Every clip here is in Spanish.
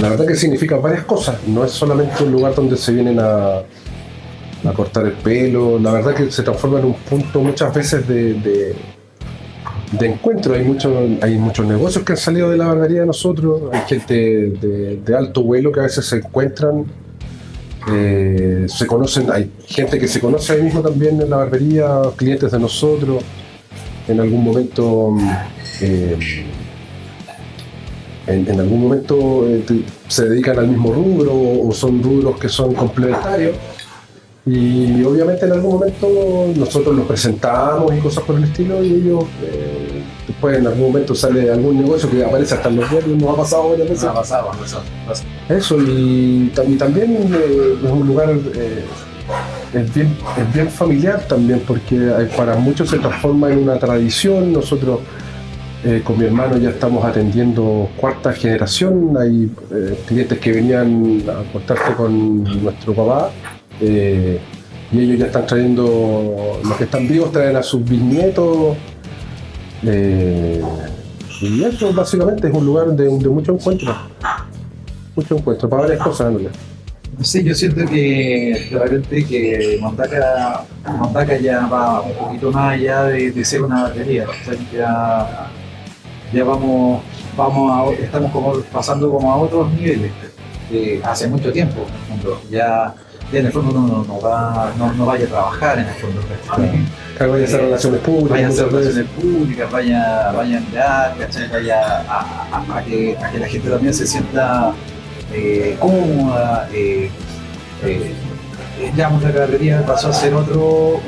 la verdad que significa varias cosas. No es solamente un lugar donde se vienen a cortar el pelo. La verdad que se transforma en un punto muchas veces de encuentro. Hay muchos negocios que han salido de la barbería de nosotros. Hay gente de alto vuelo que a veces se encuentran. Se conocen, hay gente que se conoce ahí mismo también en la barbería, clientes de nosotros. En algún momento se dedican al mismo rubro o son rubros que son complementarios. Y obviamente en algún momento nosotros los presentamos y cosas por el estilo, y ellos después en algún momento sale algún negocio que aparece hasta en los diarios. Nos ha pasado varias veces. Eso, y también es un lugar es bien familiar también, porque para muchos se transforma en una tradición. Nosotros con mi hermano ya estamos atendiendo cuarta generación. Hay clientes que venían a cortarse con nuestro papá, y ellos ya están trayendo, los que están vivos traen a sus bisnietos, y eso básicamente es un lugar de mucho encuentro para varias cosas, ¿no? Sí, yo siento que de repente que Mondaca ya va un poquito más allá de ser una barbería. O sea, ya estamos como pasando como a otros niveles hace mucho tiempo, en el fondo. Ya en el fondo no vaya a trabajar en el fondo. Vaya a hacer relaciones públicas, vaya a mirar, ¿cachai? Vaya a que la gente también se sienta cómoda. Ya la barbería pasó a ser otro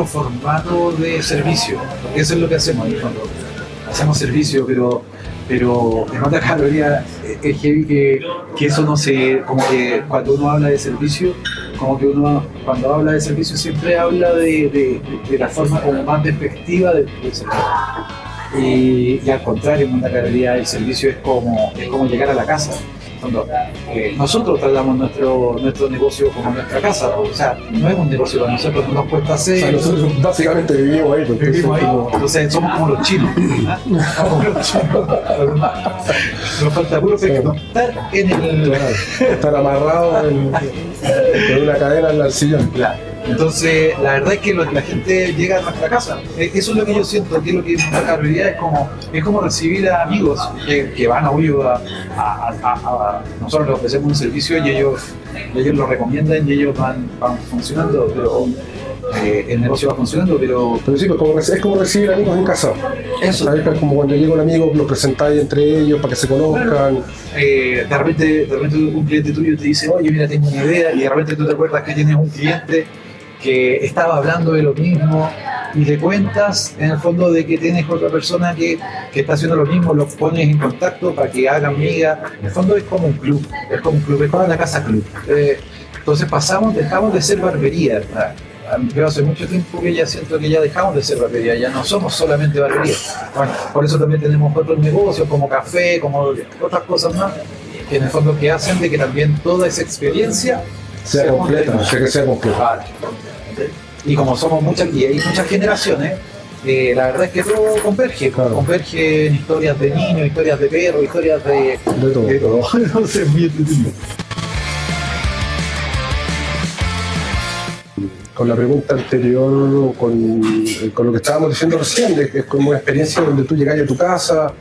formato de servicio, porque eso es lo que hacemos en el fondo. Hacemos servicio, pero en otra categoría es heavy que eso no se, como que cuando uno habla de servicio, como que uno cuando habla de servicio siempre habla de la forma como más despectiva del servicio. Y al contrario, en una categoría el servicio es como llegar a la casa. Nosotros tratamos nuestro negocio como nuestra casa, o sea, no es un negocio para nosotros, no nos cuesta hacer. O sea, nosotros básicamente vivimos ahí. Entonces somos como los chinos. Nos falta puro estar en el. Estar amarrado con una cadena en el sillón. Claro. Entonces, la verdad es que la gente llega a nuestra casa. Eso es lo que yo siento, que es lo que nuestra barbería es como recibir a amigos que van a nosotros les ofrecemos un servicio y ellos lo recomiendan y ellos van funcionando, pero el negocio va funcionando, pero sí, pues es como recibir amigos en casa. Eso. ¿Sabes? Es como cuando llega un amigo, lo presentáis entre ellos para que se conozcan. Bueno, de repente un cliente tuyo te dice, oye, mira, tengo una idea, y de repente tú te acuerdas que tienes un cliente que estaba hablando de lo mismo y le cuentas en el fondo de que tienes otra persona que está haciendo lo mismo, lo pones en contacto para que haga amiga. En el fondo es como un club, es como una casa club. Entonces dejamos de ser barbería. Yo hace mucho tiempo que ya siento que ya dejamos de ser barbería, ya no somos solamente barbería. Bueno, por eso también tenemos otros negocios como café, como otras cosas más, que en el fondo que hacen de que también toda esa experiencia sea completa. Y como somos muchas y hay muchas generaciones, la verdad es que todo converge, claro. Converge en historias de niños, historias de perros, historias de todo. Entonces, muy entretenido. Con la pregunta anterior, con lo que estábamos diciendo recién, es como una experiencia donde tú llegas a tu casa.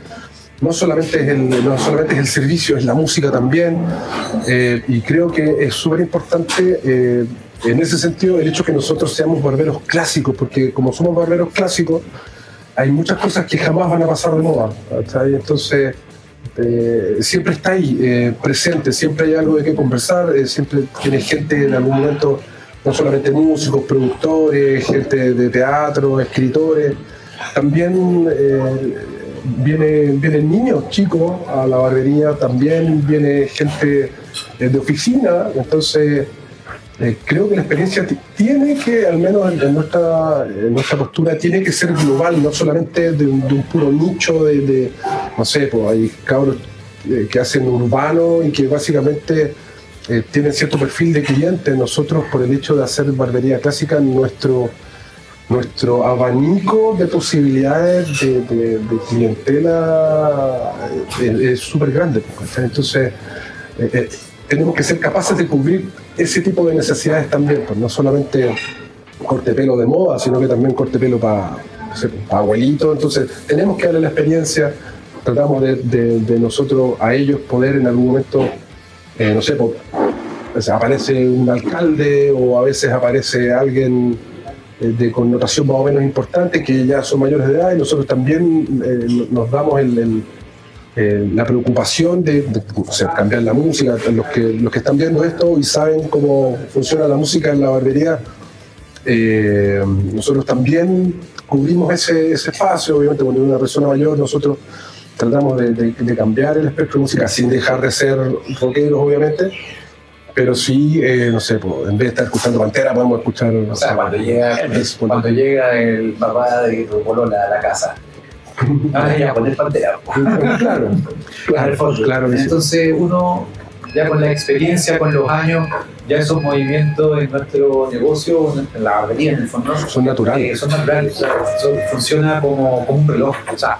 No solamente es el servicio, es la música también, y creo que es súper importante en ese sentido el hecho que nosotros seamos barberos clásicos, porque como somos barberos clásicos hay muchas cosas que jamás van a pasar de moda, ¿sabes? Entonces siempre está ahí presente, siempre hay algo de qué conversar, siempre tienes gente en algún momento, no solamente músicos, productores, gente de teatro, escritores, también vienen niños chicos a la barbería, también viene gente de oficina. Entonces creo que la experiencia tiene que, al menos en nuestra postura, tiene que ser global, no solamente de un puro nicho no sé, pues hay cabros que hacen urbano y que básicamente tienen cierto perfil de cliente. Nosotros, por el hecho de hacer barbería clásica, nuestro abanico de posibilidades de clientela es súper grande. ¿Cachai? Entonces, tenemos que ser capaces de cubrir ese tipo de necesidades también, pues no solamente corte pelo de moda, sino que también corte pelo para abuelitos. Entonces, tenemos que darle la experiencia, tratamos de nosotros a ellos poder en algún momento, no sé, o sea, aparece un alcalde o a veces aparece alguien de connotación más o menos importante que ya son mayores de edad, y nosotros también nos damos la preocupación de o sea, cambiar la música. Los que están viendo esto y saben cómo funciona la música en la barbería, nosotros también cubrimos ese espacio. Obviamente, cuando hay una persona mayor, nosotros tratamos de cambiar el espectro de música sin dejar de ser rockeros, obviamente, pero sí, no sé, en vez de estar escuchando Pantera, podemos escuchar... O sea, cuando llega el papá de tu polola a la casa, ya poner Pantera. Claro. Entonces uno, ya con la experiencia, con los años, ya esos movimientos en nuestro negocio, en la barbería en el fondo, son naturales. Funciona como un reloj. O sea,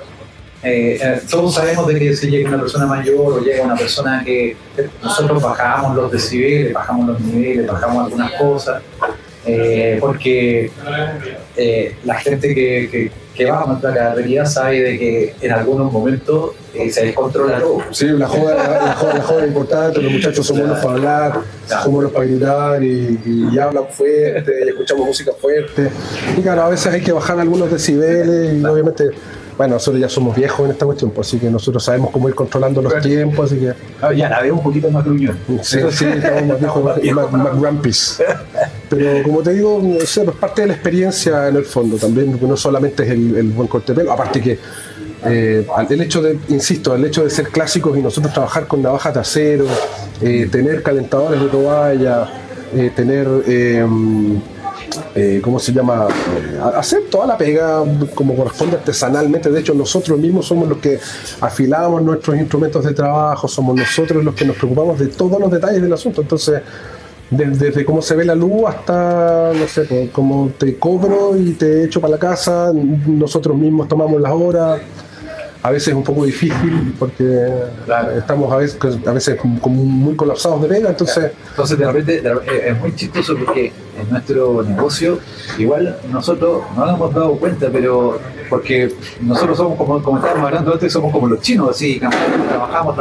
todos sabemos de que si llega una persona mayor o llega una persona que nosotros bajamos los decibeles, bajamos los niveles, bajamos algunas cosas, porque la gente que va a montar la barbería sabe de que en algunos momentos se descontrola todo. Sí, la joda es importante, los muchachos son buenos para hablar, son buenos para gritar y hablan fuerte, y escuchamos música fuerte. Y claro, a veces hay que bajar algunos decibeles y obviamente... Bueno, nosotros ya somos viejos en esta cuestión, pues, así que nosotros sabemos cómo ir controlando los tiempos, así que... Ya la veo un poquito más gruñón. Sí, estamos más viejos, más grumpis. Pero como te digo, o sea, es parte de la experiencia en el fondo también, porque no solamente es el buen corte de pelo, aparte que el hecho de ser clásicos y nosotros trabajar con navajas de acero, tener calentadores de toalla, tener... ¿cómo se llama? Hacer toda la pega como corresponde artesanalmente. De hecho, nosotros mismos somos los que afilamos nuestros instrumentos de trabajo, somos nosotros los que nos preocupamos de todos los detalles del asunto. Entonces, desde cómo se ve la luz hasta, no sé, pues, cómo te cobro y te echo para la casa, nosotros mismos tomamos las horas. A veces es un poco difícil porque estamos a veces como muy colapsados de pega, entonces de repente es muy chistoso porque en nuestro negocio igual nosotros no nos hemos dado cuenta, pero porque nosotros somos como estábamos hablando antes, somos como los chinos, así trabajamos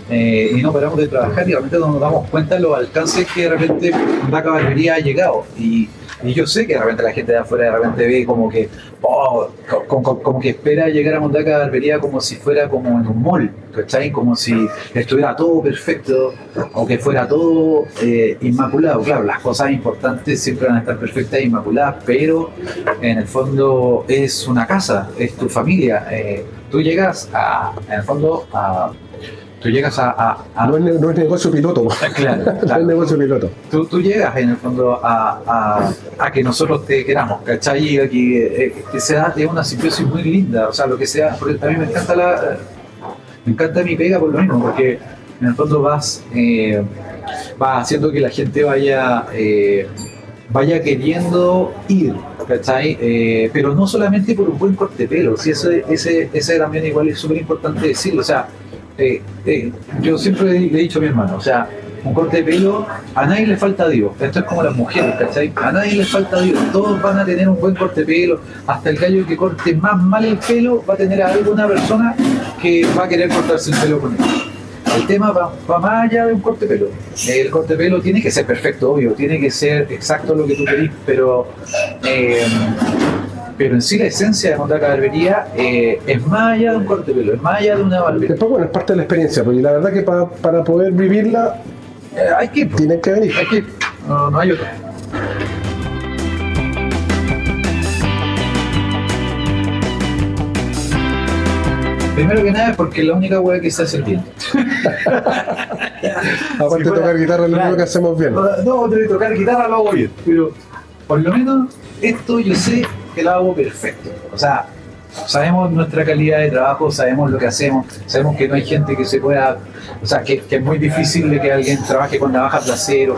y no paramos de trabajar, y realmente no nos damos cuenta de los alcances que de repente Mondaca Barbería ha llegado. Y yo sé que de repente la gente de afuera de repente ve como que como que espera llegar a Mondaca Barbería como si fuera como en un mall, ¿cachai? Como si estuviera todo perfecto o que fuera todo inmaculado. Claro, las cosas importantes siempre van a estar perfectas e inmaculadas, pero en el fondo es una casa, es tu familia. Tú llegas en el fondo tú llegas a no es negocio piloto. Claro. No es negocio piloto. Tú llegas en el fondo a que nosotros te queramos, ¿cachai? Que se da una simbiosis muy linda, o sea, lo que sea, porque a mí me encanta mi pega por lo mismo, porque en el fondo vas haciendo que la gente vaya queriendo ir, ¿cachai? Pero no solamente por un buen corte de pelo, si ese también igual es súper importante decirlo, o sea, yo siempre le he dicho a mi hermano, o sea, un corte de pelo, a nadie le falta Dios. Esto es como las mujeres, ¿cachai? A nadie le falta Dios. Todos van a tener un buen corte de pelo. Hasta el gallo que corte más mal el pelo va a tener a alguna persona que va a querer cortarse el pelo con él. El tema va más allá de un corte de pelo. El corte de pelo tiene que ser perfecto, obvio, tiene que ser exacto lo que tú querís, pero en sí la esencia de Mondaca Barbería es más allá de un corte de pelo, es más allá de una barbería. Después, bueno, es parte de la experiencia, porque la verdad que para poder vivirla hay que ir. Tienen que venir. Hay que ir. No hay otro. Primero que nada es porque la única hueá que se hace bien. Aparte de tocar guitarra es lo único que hacemos bien. No, de tocar guitarra lo hago bien, pero por lo menos esto yo sé que lo hago perfecto. O sea, sabemos nuestra calidad de trabajo, sabemos lo que hacemos, sabemos que no hay gente que se pueda, o sea, que es muy difícil de que alguien trabaje con navaja placero,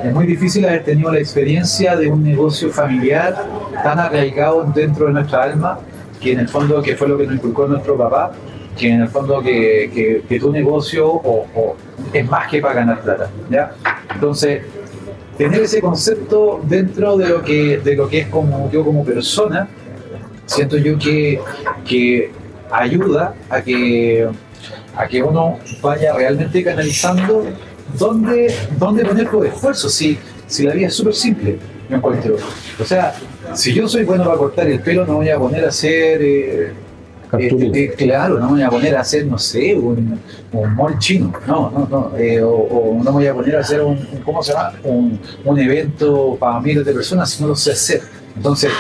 es muy difícil haber tenido la experiencia de un negocio familiar tan arraigado dentro de nuestra alma, que en el fondo, que fue lo que nos inculcó nuestro papá, que en el fondo que tu negocio o es más que para ganar plata, ¿ya? Entonces, tener ese concepto dentro de lo que es como yo como persona, siento yo que ayuda a que uno vaya realmente canalizando dónde poner tu esfuerzo. Si la vida es súper simple, me encuentro. O sea, si yo soy bueno para cortar el pelo, no voy a poner a hacer... claro, no me voy a poner a hacer, no sé, un mall chino, no, o no me voy a poner a hacer ¿cómo se llama? Un evento para miles de personas si no lo sé hacer. Entonces,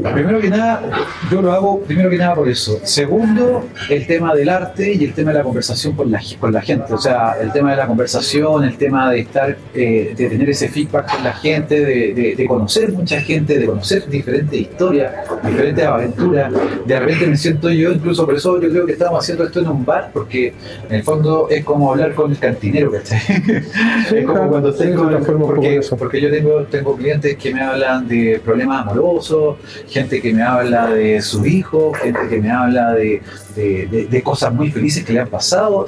primero que nada, yo lo hago primero que nada por eso. Segundo, el tema del arte y el tema de la conversación con la gente. O sea, el tema de la conversación, el tema de estar, de tener ese feedback con la gente, de conocer mucha gente, de conocer diferentes historias, diferentes aventuras. De repente me siento yo, incluso por eso yo creo que estamos haciendo esto en un bar, porque en el fondo es como hablar con el cantinero, ¿cachai? Sí, es como cuando porque yo tengo clientes que me hablan de problemas amorosos, gente que me habla de su hijo, gente que me habla de cosas muy felices que le han pasado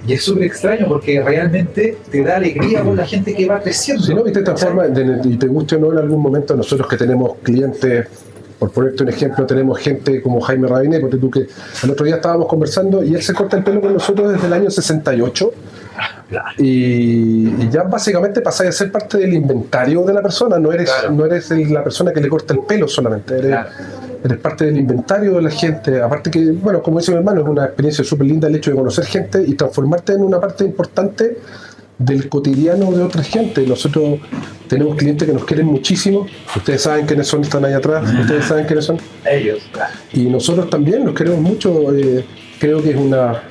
y es súper extraño porque realmente te da alegría con la gente que va creciendo. Si no, viste, esta forma, y te guste o no, en algún momento nosotros que tenemos clientes, por ponerte un ejemplo, tenemos gente como Jaime Rabinet, porque tú que el otro día estábamos conversando y él se corta el pelo con nosotros desde el año 68. Claro. Y ya básicamente pasáis a ser parte del inventario de la persona, no eres la persona que le corta el pelo solamente, eres parte del inventario de la gente. Aparte que, bueno, como dice mi hermano, es una experiencia súper linda el hecho de conocer gente y transformarte en una parte importante del cotidiano de otra gente. Nosotros tenemos clientes que nos quieren muchísimo, ustedes saben quiénes son, están ahí atrás, ustedes saben quiénes son. Ellos. Y nosotros también los queremos mucho, creo que es una...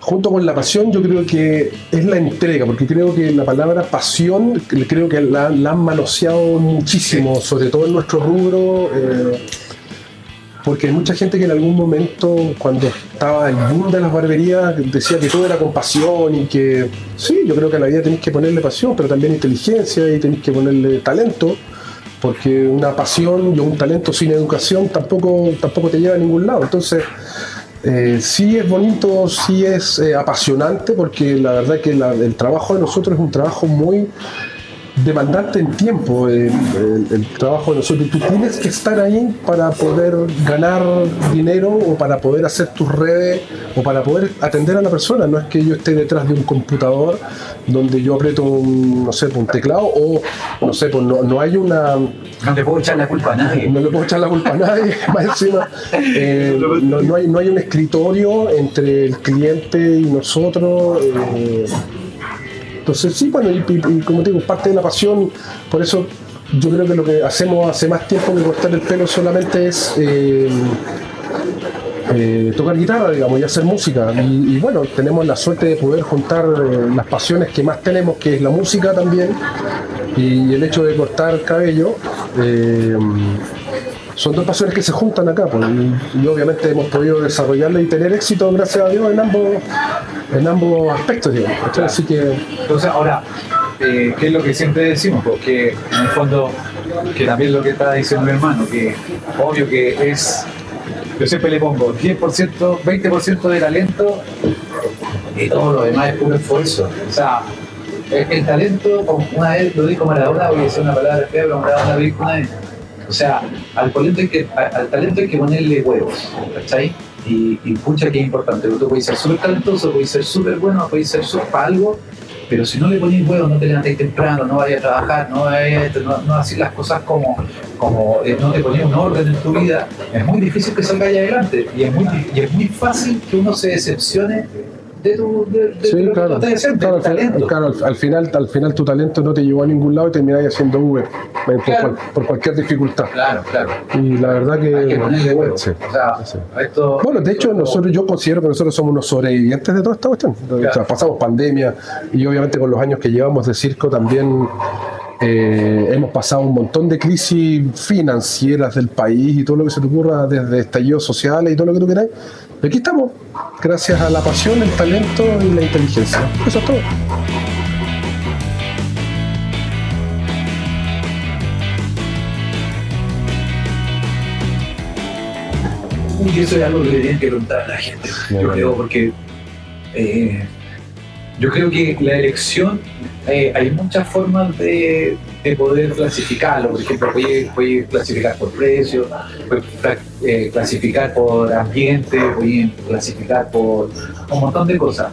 Junto con la pasión, yo creo que es la entrega, porque creo que la palabra pasión, creo que la han manoseado muchísimo, sobre todo en nuestro rubro, porque hay mucha gente que en algún momento, cuando estaba el boom de las barberías, decía que todo era con pasión y que, sí, yo creo que a la vida tenéis que ponerle pasión, pero también inteligencia y tenéis que ponerle talento, porque una pasión y un talento sin educación tampoco te lleva a ningún lado. Entonces, sí es bonito, sí es apasionante, porque la verdad es que el trabajo de nosotros es un trabajo muy demandante en tiempo. El trabajo de nosotros, tú tienes que estar ahí para poder ganar dinero o para poder hacer tus redes o para poder atender a la persona. No es que yo esté detrás de un computador donde yo aprieto un teclado o no hay una... No le puedo echar la culpa a nadie. No le puedo echar la culpa a nadie, más encima. No hay un escritorio entre el cliente y nosotros. Entonces, sí, bueno, y como te digo, parte de la pasión. Por eso yo creo que lo que hacemos hace más tiempo que cortar el pelo solamente es tocar guitarra, digamos, y hacer música. Y bueno, tenemos la suerte de poder juntar las pasiones que más tenemos, que es la música también, y el hecho de cortar cabello. Son dos pasiones que se juntan acá, pues, y obviamente hemos podido desarrollarla y tener éxito, gracias a Dios, en ambos aspectos, digamos. Claro. Así que... Entonces, ahora, ¿qué es lo que siempre decimos? Porque en el fondo, que también lo que está diciendo mi hermano, que obvio que es, yo siempre le pongo 10%, 20% de talento y todo lo demás es puro esfuerzo. O sea, el talento, como una vez lo dijo Maradona, voy a decir una palabra fea, pero Maradona lo dijo una vez. O sea, al talento hay que ponerle huevos, ¿cachai? Y pucha que es importante, porque tú puedes ser súper talentoso, puedes ser súper bueno, puedes ser súper para algo, pero si no le pones huevos, no te levantes temprano, no vayas a trabajar, no haces las cosas como no te pones un orden en tu vida, es muy difícil que salga adelante y es muy fácil que uno se decepcione de sí, claro, al final tu talento no te llevó a ningún lado y terminás haciendo Uber por cualquier dificultad. Claro. Y la verdad que... Hay que ponerle huevo. Sí. O sea, sí. esto... Bueno, de hecho, yo considero que nosotros somos unos sobrevivientes de toda esta cuestión. Claro. O sea, pasamos pandemia y obviamente con los años que llevamos de circo también hemos pasado un montón de crisis financieras del país y todo lo que se te ocurra, desde estallidos sociales y todo lo que tú queráis. Y aquí estamos, gracias a la pasión, el talento y la inteligencia. Eso es todo. Y eso es algo que le tienen que preguntar a la gente, yo creo, porque yo creo que la elección, hay muchas formas de poder clasificarlo. Por ejemplo, puede clasificar por precio, puede clasificar por ambiente, puede clasificar por un montón de cosas.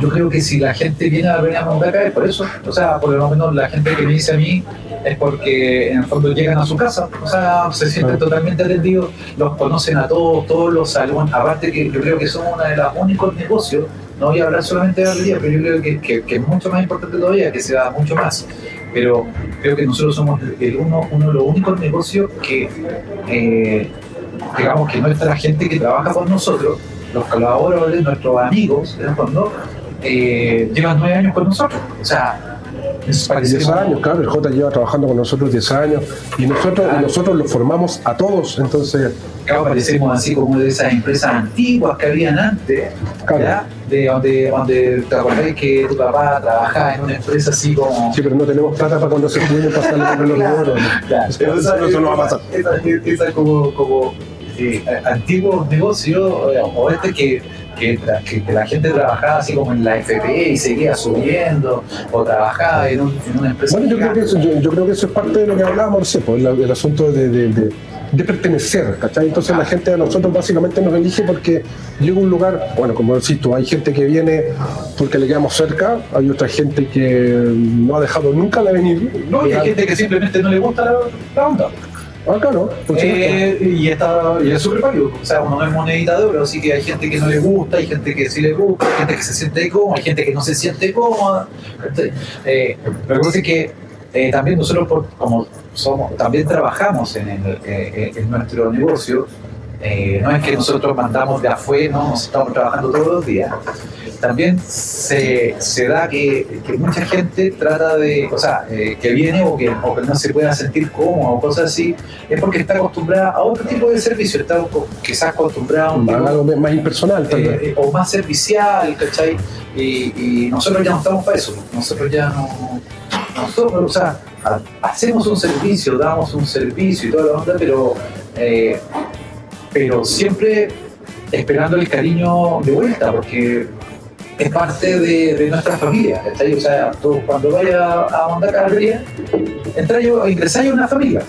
Yo creo que si la gente viene a Barbería Mundaca es por eso. O sea, por lo menos la gente que me dice a mí es porque en el fondo llegan a su casa, o sea, se sienten totalmente atendidos, los conocen a todos los saludan. Aparte que yo creo que son uno de los únicos negocios, no voy a hablar solamente de barbería, pero yo creo que es mucho más importante todavía, que se da mucho más. Pero creo que nosotros somos uno de los únicos negocios que, digamos que nuestra gente que trabaja con nosotros, los colaboradores, nuestros amigos, en el fondo, llevan 9 años con nosotros. O sea, 10 años, claro, el J lleva trabajando con nosotros 10 años y nosotros los formamos a todos, entonces... Claro, parecemos así como de esas empresas antiguas que habían antes, claro. ¿ya? De donde te acordás que tu papá trabajaba en una empresa así como... Sí, pero no tenemos plata para cuando se pueden pasar los euros. Eso no va a pasar. Esa como antiguos negocios, o que la gente trabajaba así como en la FP y seguía subiendo, o trabajaba en una empresa. Bueno, yo creo que eso es parte de lo que hablábamos recién, pues, el asunto de pertenecer, ¿cachai? Entonces la gente a nosotros básicamente nos elige porque llega un lugar, bueno, como decís tú, hay gente que viene porque le quedamos cerca, hay otra gente que no ha dejado nunca de venir. No, y hay gente que simplemente no le gusta la onda. Acá no, y es súper válido, o sea, uno no es monedita de oro, así que hay gente que no le gusta, hay gente que sí le gusta, hay gente que se siente cómoda, hay gente que no se siente cómoda. Lo que pasa es que también nosotros, como también trabajamos en nuestro negocio, no es que nosotros mandamos de afuera, no, nos estamos trabajando todos los días. También se da que mucha gente trata de, o sea, que viene o que no se pueda sentir cómodo o cosas así, es porque está acostumbrada a otro tipo de servicio, está quizás acostumbrada a un tipo, algo más impersonal también. O más servicial, ¿cachai? Y nosotros ya no estamos para eso, nosotros ya no, nosotros, o sea, hacemos un servicio, damos un servicio y toda la onda, pero siempre esperando el cariño de vuelta, porque es parte de nuestra familia, ¿cachai? O sea, tú cuando vayas a Mundaca Barbería, ingresáis a una familia,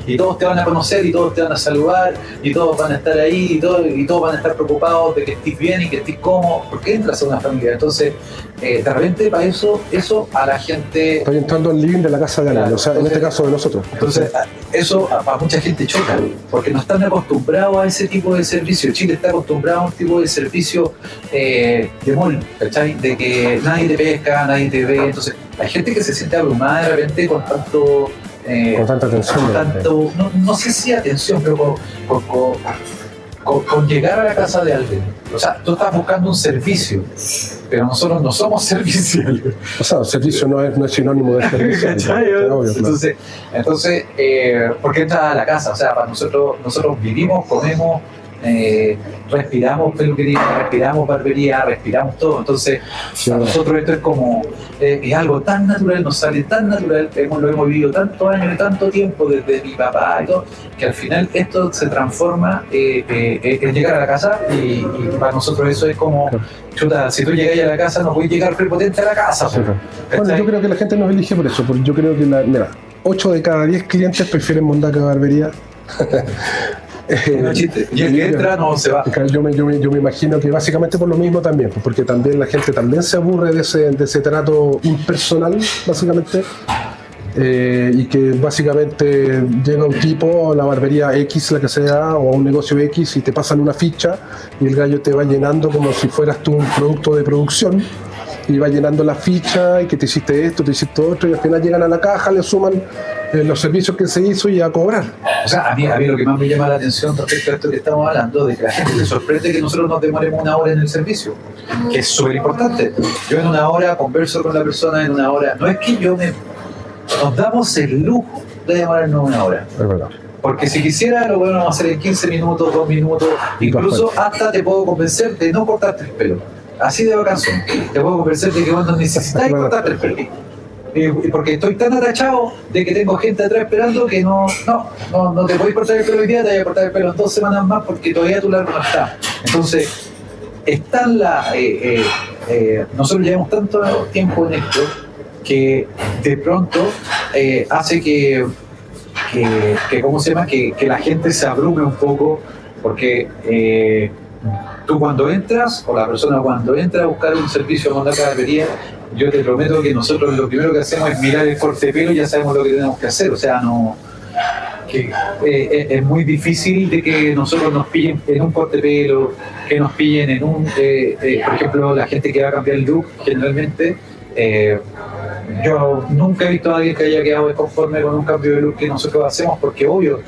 y todos te van a conocer, y todos te van a saludar, y todos van a estar ahí, y todos van a estar preocupados de que estés bien y que estés cómodo, porque entras a una familia. Entonces, de repente, para eso a la gente... Estoy entrando al living de la casa de alguien, o sea, en este caso de nosotros. Entonces, eso para mucha gente choca, porque no están acostumbrados a ese tipo de servicio. Chile está acostumbrado a un tipo de servicio de mall, ¿cachai? De que nadie te pesca, nadie te ve. Entonces, hay gente que se siente abrumada de repente con tanto... con tanta atención. No sé si atención, pero con llegar a la casa de alguien. O sea, tú estás buscando un servicio, pero nosotros no somos serviciales. O sea, el servicio no es sinónimo de servicio. Obvio, entonces, ¿por qué entras a la casa? O sea, para nosotros vivimos, comemos, respiramos peluquería, respiramos barbería, respiramos todo. Entonces, para nosotros esto es como, es algo tan natural, nos sale tan natural, lo hemos vivido tantos años y tanto tiempo desde mi papá y todo, que al final esto se transforma en llegar a la casa y para nosotros eso es como, chuta, si tú llegas a la casa no puedes llegar prepotente a la casa. Bueno, yo creo que la gente nos elige por eso, porque yo creo que, mira, 8 de cada 10 clientes prefieren Mundaca Barbería. No chiste. Y el que entra no se va. Yo me imagino que básicamente por lo mismo también, porque también la gente también se aburre de ese trato impersonal, básicamente, y que básicamente llega un tipo a la barbería X, la que sea, o a un negocio X y te pasan una ficha y el gallo te va llenando como si fueras tú un producto de producción. y va llenando la ficha y que te hiciste esto, te hiciste otro, y al final llegan a la caja, le suman los servicios que se hizo y a cobrar. O sea, a mí lo que más me llama la atención respecto a esto que estamos hablando, de que la gente le sorprende que nosotros nos demoremos una hora en el servicio, que es súper importante. Yo en una hora converso con la persona, en una hora, no es que nos damos el lujo de demorarnos una hora. Es verdad. Porque si quisiera lo podemos hacer en 15 minutos, 2 minutos, incluso hasta te puedo convencer de no cortarte el pelo. Así de vacación. Te puedo convencer de que cuando necesitáis cortarte el pelo. Porque estoy tan atachado de que tengo gente atrás esperando que no te podéis cortar el pelo hoy día, te voy a cortar el pelo en 2 semanas más porque todavía tu largo no está. Entonces, nosotros llevamos tanto tiempo en esto que de pronto hace que ¿cómo se llama? Que la gente se abrume un poco porque tú cuando entras, o la persona cuando entra a buscar un servicio con la barbería, yo te prometo que nosotros lo primero que hacemos es mirar el corte de pelo y ya sabemos lo que tenemos que hacer. O sea, es muy difícil de que nosotros nos pillen en un corte de pelo, que nos pillen en un... por ejemplo, la gente que va a cambiar el look, generalmente... yo nunca he visto a alguien que haya quedado desconforme con un cambio de look que nosotros hacemos, porque obvio,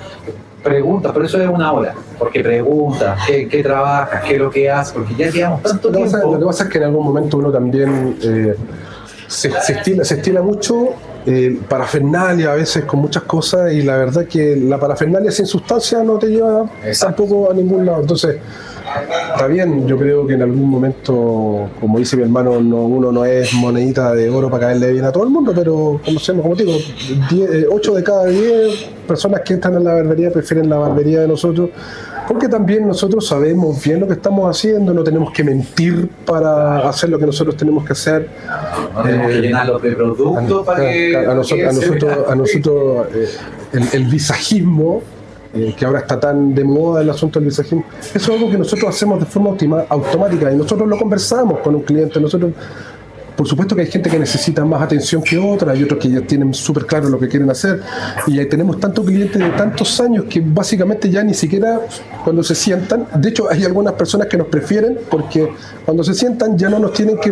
pregunta, por eso es una hora, porque pregunta, ¿qué trabajas? ¿Qué es lo que haces? Porque ya llevamos tanto tiempo. Lo que pasa es que en algún momento uno también se estila mucho parafernalia a veces con muchas cosas, y la verdad que la parafernalia sin sustancia no te lleva tampoco a ningún lado. Entonces, está bien, yo creo que en algún momento, como dice mi hermano, uno no es monedita de oro para caerle bien a todo el mundo, pero como te digo, 8 de cada 10 personas que entran a la barbería prefieren la barbería de nosotros, porque también nosotros sabemos bien lo que estamos haciendo, no tenemos que mentir para hacer lo que nosotros tenemos que hacer. No tenemos que llenarlos de productos para que... A nosotros el visajismo, que ahora está tan de moda el asunto del visajismo, eso es algo que nosotros hacemos de forma automática y nosotros lo conversamos con un cliente. Nosotros, por supuesto que hay gente que necesita más atención que otra, hay otros que ya tienen súper claro lo que quieren hacer, y ahí tenemos tantos clientes de tantos años que básicamente ya ni siquiera cuando se sientan, de hecho hay algunas personas que nos prefieren porque cuando se sientan ya no nos tienen que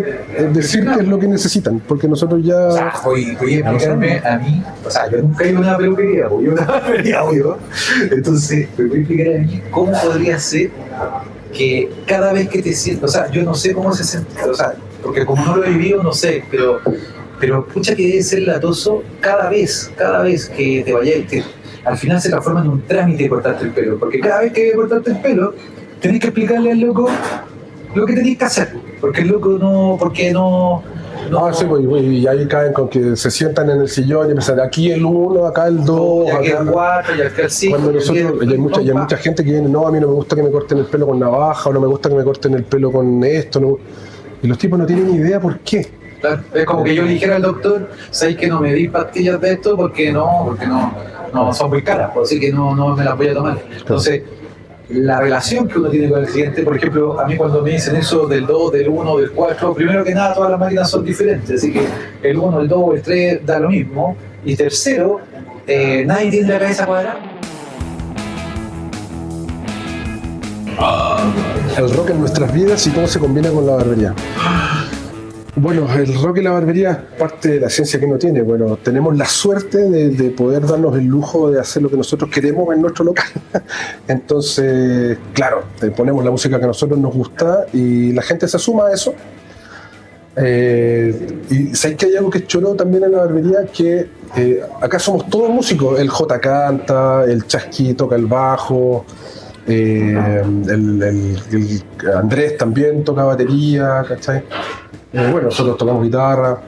decir qué es lo que necesitan, porque nosotros ya... O sea, voy a explicarme a mí, o sea, yo nunca he ido a una peluquería, voy a una barbería, entonces me voy a explicar a mí cómo podría ser que cada vez que te sientas, o sea, yo no sé cómo se siente, o sea, porque como no lo he vivido, no sé, pero pucha que debe ser latoso cada vez que te vayas, al final se transforma en un trámite cortarte el pelo, porque cada vez que cortarte el pelo, tenés que explicarle al loco lo que tenés que hacer, porque el loco no... sí, pues, y ahí caen con que se sientan en el sillón y empiezan aquí el 1, acá el 2, aquí el 4, y acá el 5. Cuando nosotros, hay mucha gente que viene, no, a mí no me gusta que me corten el pelo con navaja, o no me gusta que me corten el pelo con esto, no. Y los tipos no tienen ni idea por qué. Claro, es como que yo le dijera al doctor, ¿sabes que no me di pastillas de esto? Porque no son muy caras, por decir que no me las voy a tomar. Entonces, la relación que uno tiene con el cliente, por ejemplo, a mí cuando me dicen eso del 2, del 1, del 4, primero que nada todas las máquinas son diferentes, así que el 1, el 2, el 3 da lo mismo. Y tercero, nadie tiene la cabeza cuadrada. El rock en nuestras vidas y cómo se combina con la barbería. Bueno, el rock y la barbería es parte de la ciencia que uno tiene. Bueno, tenemos la suerte de poder darnos el lujo de hacer lo que nosotros queremos en nuestro local. Entonces, claro, ponemos la música que a nosotros nos gusta y la gente se suma a eso. Y sabéis que hay algo que es choro también en la barbería, que acá somos todos músicos. El J canta, el Chasqui toca el bajo, el Andrés también toca batería, ¿cachai? Bueno, nosotros tocamos guitarra,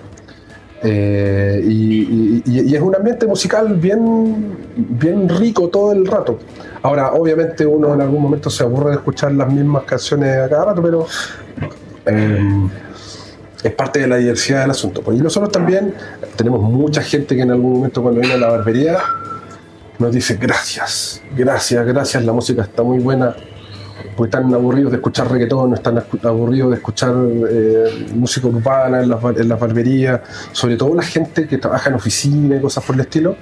y es un ambiente musical bien rico todo el rato. Ahora, obviamente uno en algún momento se aburre de escuchar las mismas canciones a cada rato, pero es parte de la diversidad del asunto. Y nosotros también tenemos mucha gente que en algún momento cuando viene a la barbería nos dice gracias, la música está muy buena, porque están aburridos de escuchar reggaetón, no están aburridos de escuchar música urbana en las barberías, sobre todo la gente que trabaja en oficina y cosas por el estilo.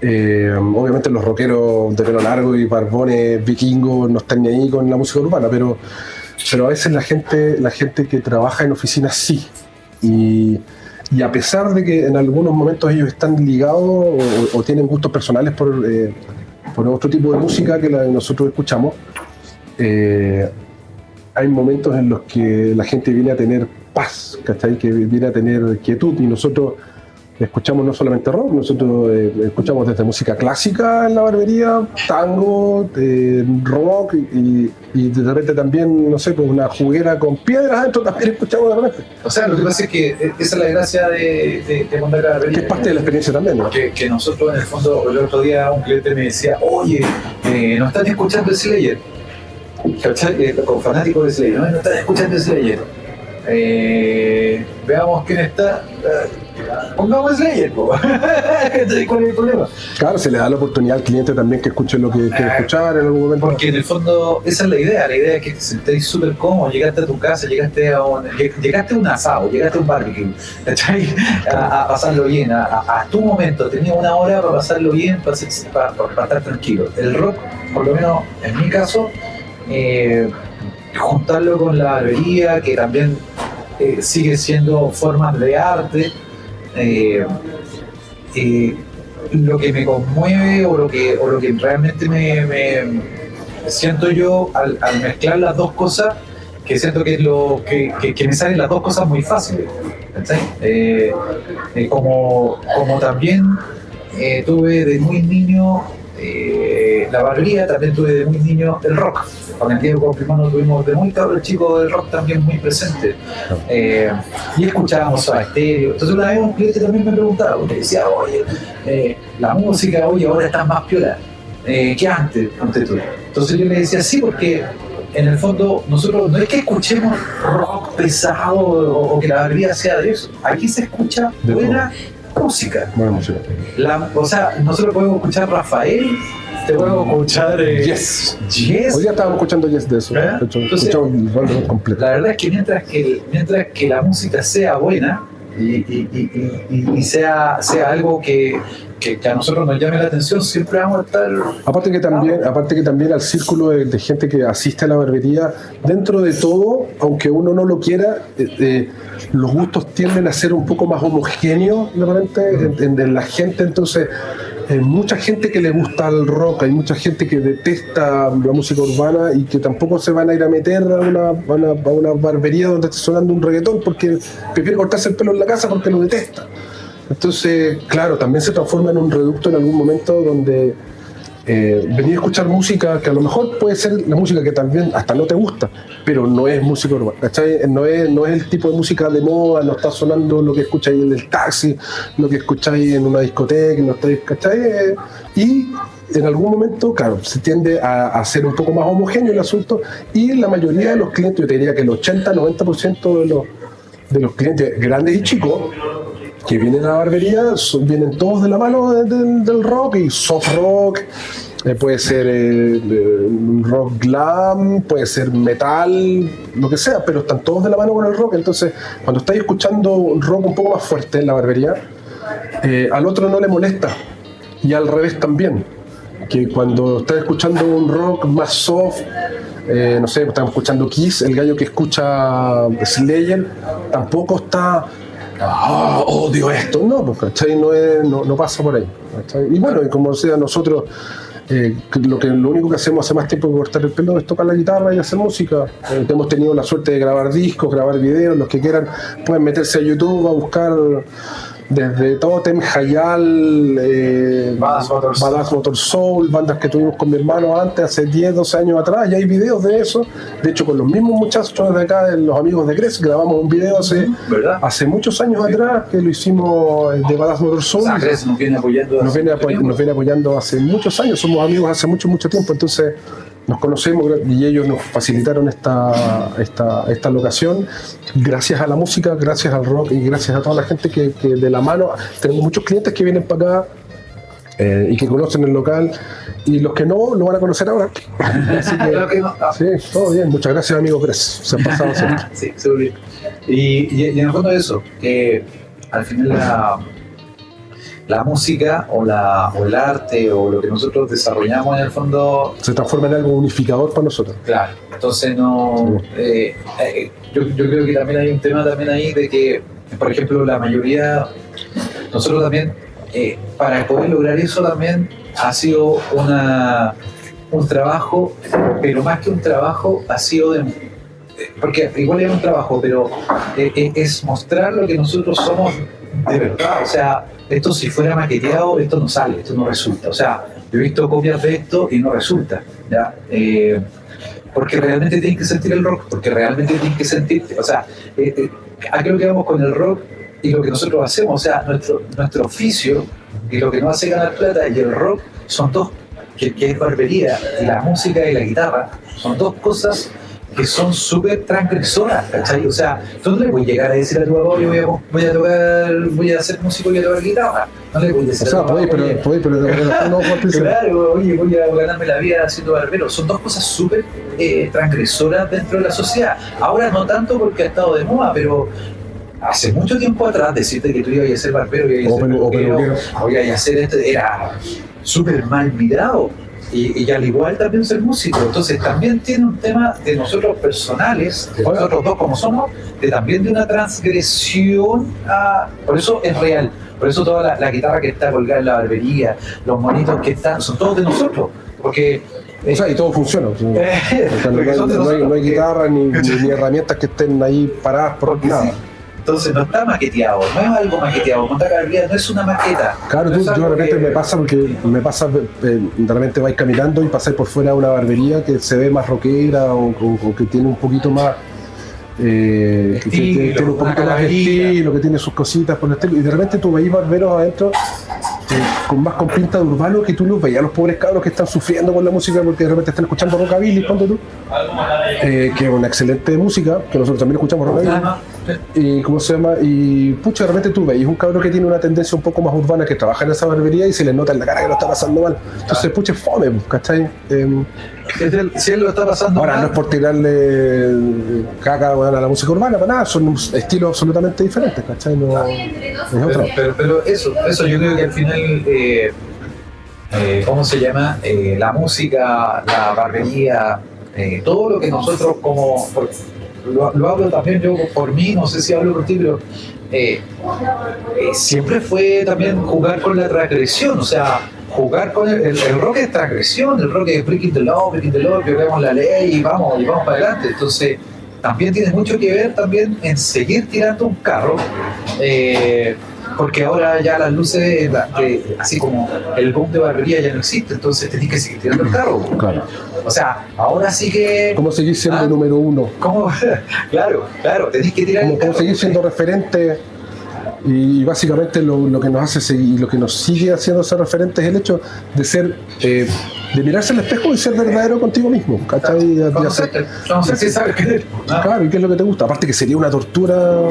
Obviamente los rockeros de pelo largo y barbones vikingos no están ni ahí con la música urbana, pero a veces la gente que trabaja en oficinas sí. Y a pesar de que en algunos momentos ellos están ligados o tienen gustos personales por otro tipo de música que la que nosotros escuchamos, hay momentos en los que la gente viene a tener paz, ¿cachai? Que viene a tener quietud, y nosotros escuchamos no solamente rock, nosotros escuchamos desde música clásica en la barbería, tango, rock, y de repente también, no sé, pues una juguera con piedras adentro también escuchamos de repente. O sea, lo que pasa es que esa es la gracia de montar la barbería. Que es parte de la experiencia también, ¿no? Que nosotros, en el fondo, el otro día un cliente me decía, oye, ¿no están escuchando Slayer? ¿Cachai? Con fanáticos de Slayer, ¿no? ¿No están escuchando Slayer? Veamos quién está. Pongamos Slayer, po. ¿Cuál es el problema? Claro, se le da la oportunidad al cliente también que escuche lo que quiere escuchar en algún momento. Porque en el fondo esa es la idea es que te sentéis súper cómodo, llegaste a tu casa, llegaste a un asado, llegaste a un barbecue, ¿cachai? A pasarlo bien, a tu momento, tenías una hora para pasarlo bien, para estar tranquilo. El rock, por lo menos en mi caso, juntarlo con la barbería, que también sigue siendo formas de arte, lo que me conmueve o lo que realmente me siento yo al mezclar las dos cosas, que siento que es lo que me salen las dos cosas muy fáciles, como también tuve de muy niño la barbería, también tuve de muy niño el rock. Con el Diego, con Primano, tuvimos de muy cabrón chico el rock también muy presente. Y escuchábamos a Estéreo. Entonces una vez un cliente también me preguntaba, me decía, oye, la música hoy ahora está más piola que antes, ponte tú. Entonces yo le decía, sí, porque en el fondo nosotros no es que escuchemos rock pesado o que la barbería sea de eso. Aquí se escucha buena música. Buena música. O sea, nosotros podemos escuchar Rafael, te podemos escuchar Yes. Hoy día estábamos escuchando Yes de eso. De hecho, escuchamos el álbum completo. La verdad es que mientras que la música sea buena y sea algo que a nosotros nos llame la atención, siempre vamos a estar. Aparte que también al círculo de gente que asiste a la barbería, dentro de todo, aunque uno no lo quiera, los gustos tienden a ser un poco más homogéneos de repente en la gente. Entonces hay mucha gente que le gusta el rock, hay mucha gente que detesta la música urbana y que tampoco se van a ir a meter a una barbería donde esté sonando un reggaetón porque prefiere cortarse el pelo en la casa porque lo detesta. Entonces, claro, también se transforma en un reducto en algún momento donde venir a escuchar música que a lo mejor puede ser la música que también hasta no te gusta, pero no es música urbana, ¿cachai? No es el tipo de música de moda, no está sonando lo que escucháis en el taxi, lo que escucháis en una discoteca, no estáis, ¿cachai? Y en algún momento, claro, se tiende a ser un poco más homogéneo el asunto, y la mayoría de los clientes, yo te diría que el 80-90% de los clientes grandes y chicos que vienen a la barbería vienen todos de la mano del rock, y soft rock, puede ser rock glam, puede ser metal, lo que sea, pero están todos de la mano con el rock. Entonces, cuando estáis escuchando un rock un poco más fuerte en la barbería, al otro no le molesta, y al revés también, que cuando estás escuchando un rock más soft, no sé, estamos escuchando Kiss, el gallo que escucha Slayer tampoco está odio esto, no, pues, ¿cachai? No pasa por ahí, ¿cachai? Y bueno, y como sea, nosotros lo único que hacemos hace más tiempo que cortar el pelo es tocar la guitarra y hacer música. Hemos tenido la suerte de grabar discos, grabar videos. Los que quieran pueden meterse a YouTube a buscar desde Totem, Hayal, Badass Motor Soul, bandas que tuvimos con mi hermano antes, hace 10, 12 años atrás, y hay videos de eso. De hecho, con los mismos muchachos de acá, los amigos de Cres, grabamos un video hace muchos años atrás, que lo hicimos de Badass Motor Soul. Cres nos viene apoyando. Nos viene apoyando hace muchos años, somos amigos hace mucho tiempo, entonces nos conocemos y ellos nos facilitaron esta locación gracias a la música, gracias al rock y gracias a toda la gente que de la mano. Tenemos muchos clientes que vienen para acá y que conocen el local, y los que no lo van a conocer ahora. Así que, sí, todo bien. Muchas gracias, amigo Cres. Se han pasado siempre. Sí, seguro. Y en el fondo de eso, al final la música o el arte o lo que nosotros desarrollamos en el fondo se transforma en algo unificador para nosotros. Claro, entonces yo creo que también hay un tema también ahí de que por ejemplo, la mayoría, nosotros también, para poder lograr eso también ha sido un trabajo, pero más que un trabajo ha sido porque igual es un trabajo, pero es mostrar lo que nosotros somos de verdad. O sea, esto si fuera maqueteado, esto no sale, esto no resulta. O sea, yo he visto copias de esto y no resulta, ¿ya? Porque realmente tienes que sentir el rock, porque realmente tienes que sentirte. O sea, ¿a qué lo que vamos con el rock y lo que nosotros hacemos? O sea, nuestro oficio y lo que nos hace ganar plata y el rock son dos, que es barbería, y la música y la guitarra, son dos cosas que son súper transgresoras, ¿cachai? O sea, tú no le puedes llegar a decir a tu papá, yo voy a ser músico y voy a tocar guitarra. No le puedes decir a tu papá, claro, oye, voy a ganarme la vida siendo barbero. Son dos cosas súper transgresoras dentro de la sociedad. Ahora no tanto porque ha estado de moda, pero hace mucho tiempo atrás decirte que tú ibas a ser barbero, ibas a ser peluquero, o ibas a hacer esto, era súper mal mirado. Y al igual también ser músico. Entonces también tiene un tema de nosotros personales, de nosotros dos como somos, también de una transgresión por eso es real. Por eso toda la guitarra que está colgada en la barbería, los monitos que están, son todos de nosotros. Porque o sea, y todo funciona. No hay guitarra ni herramientas que estén ahí paradas por nada. Sí. Entonces no está maqueteado, no es algo maqueteado. Montar barbería no es una maqueta. Claro, no yo de repente me pasa, de repente vais caminando y pasáis por fuera de una barbería que se ve más rockera o que tiene un poquito más estilo, tiene un poquito más estilo, que tiene sus cositas por el estilo, y de repente tú veis barberos adentro con pinta de urbano, que tú los veías a los pobres cabros que están sufriendo con la música porque de repente están escuchando rockabilly, ponte tú, que es una excelente música, que nosotros también escuchamos rockabilly. Y ¿cómo se llama? Y pucha, de repente tú veis un cabro que tiene una tendencia un poco más urbana, que trabaja en esa barbería y se le nota en la cara que lo está pasando mal. Entonces, pucha, es fome, ¿cachai? Si él lo está pasando ahora, mal. no es por tirarle caca a la música urbana, para nada, son estilos absolutamente diferentes, ¿cachai? No, es otra. Pero eso yo creo que al final, ¿cómo se llama? La música, la barbería, todo lo que nosotros como... Lo hablo también yo por mí, no sé si hablo por ti, pero siempre fue también jugar con la transgresión, o sea, jugar con el rock es transgresión, el rock es breaking the law, violamos la ley y vamos para adelante. Entonces también tiene mucho que ver también en seguir tirando un carro, porque ahora ya las luces, así como el boom de barbería ya no existe, entonces tenés que seguir tirando el carro. Claro. O sea, ahora sí que... ¿Cómo seguir siendo número uno? ¿Cómo? Claro, tenés que tirar el carro. ¿Cómo seguir siendo referente? Y básicamente lo que nos hace seguir, lo que nos sigue haciendo ser referente es el hecho de ser, de mirarse al espejo y ser verdadero contigo mismo, ¿cachai? No sé si sabes qué es. Claro, ¿y qué es lo que te gusta? Aparte que sería una tortura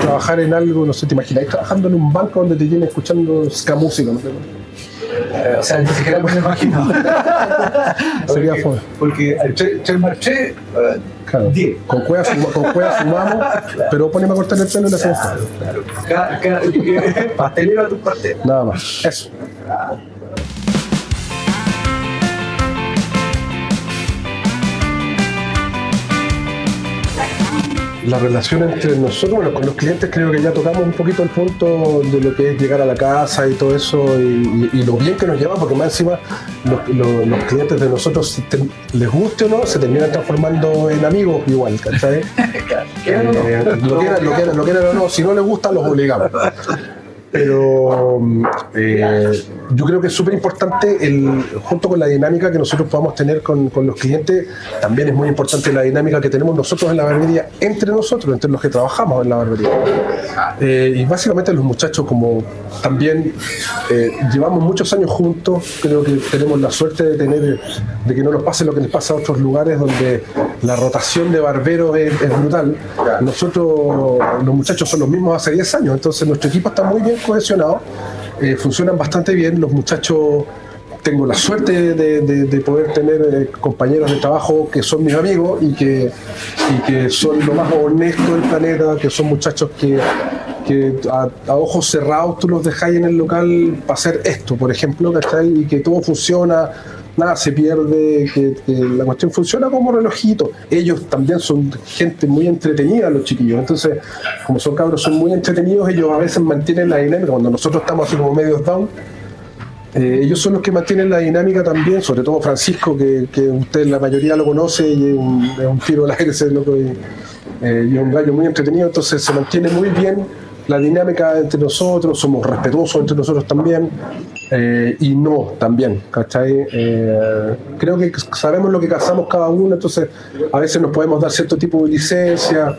trabajar en algo, no sé, ¿te imagináis trabajando en un banco donde te tienen escuchando ska música? No sé. O sea, ni siquiera me lo imagino. Sería fome. Porque el marché, claro, 10. Con cuevas fumamos, pero poneme a cortar el pelo y le hacemos. Claro. Pastelero a tu pastel. Nada más. Eso. La relación entre nosotros, bueno, con los clientes creo que ya tocamos un poquito el punto de lo que es llegar a la casa y todo eso y lo bien que nos lleva, porque más encima los clientes de nosotros, si les guste o no, se terminan transformando en amigos igual, ¿cachai? Lo quieran o no, si no les gusta los obligamos. Pero yo creo que es súper importante, junto con la dinámica que nosotros podamos tener con los clientes, también es muy importante la dinámica que tenemos nosotros en la barbería, entre nosotros, entre los que trabajamos en la barbería. Y básicamente los muchachos, como también llevamos muchos años juntos, creo que tenemos la suerte de que no nos pase lo que les pasa a otros lugares donde la rotación de barberos es brutal. Nosotros, los muchachos son los mismos hace 10 años, entonces nuestro equipo está muy bien cohesionados, funcionan bastante bien. Los muchachos, tengo la suerte de poder tener compañeros de trabajo que son mis amigos y que son lo más honesto del planeta, que son muchachos que a ojos cerrados tú los dejáis en el local para hacer esto, por ejemplo, ¿cachai? Y que todo funciona, nada se pierde, que la cuestión funciona como relojito. Ellos también son gente muy entretenida, los chiquillos, entonces como son cabros, son muy entretenidos, ellos a veces mantienen la dinámica, cuando nosotros estamos así como medios down, ellos son los que mantienen la dinámica también, sobre todo Francisco, que usted la mayoría lo conoce y es un tiro al aire ese loco, y es un gallo muy entretenido, entonces se mantiene muy bien la dinámica entre nosotros, somos respetuosos entre nosotros también, y no también, ¿cachai? Creo que sabemos lo que cazamos cada uno, entonces a veces nos podemos dar cierto tipo de licencia,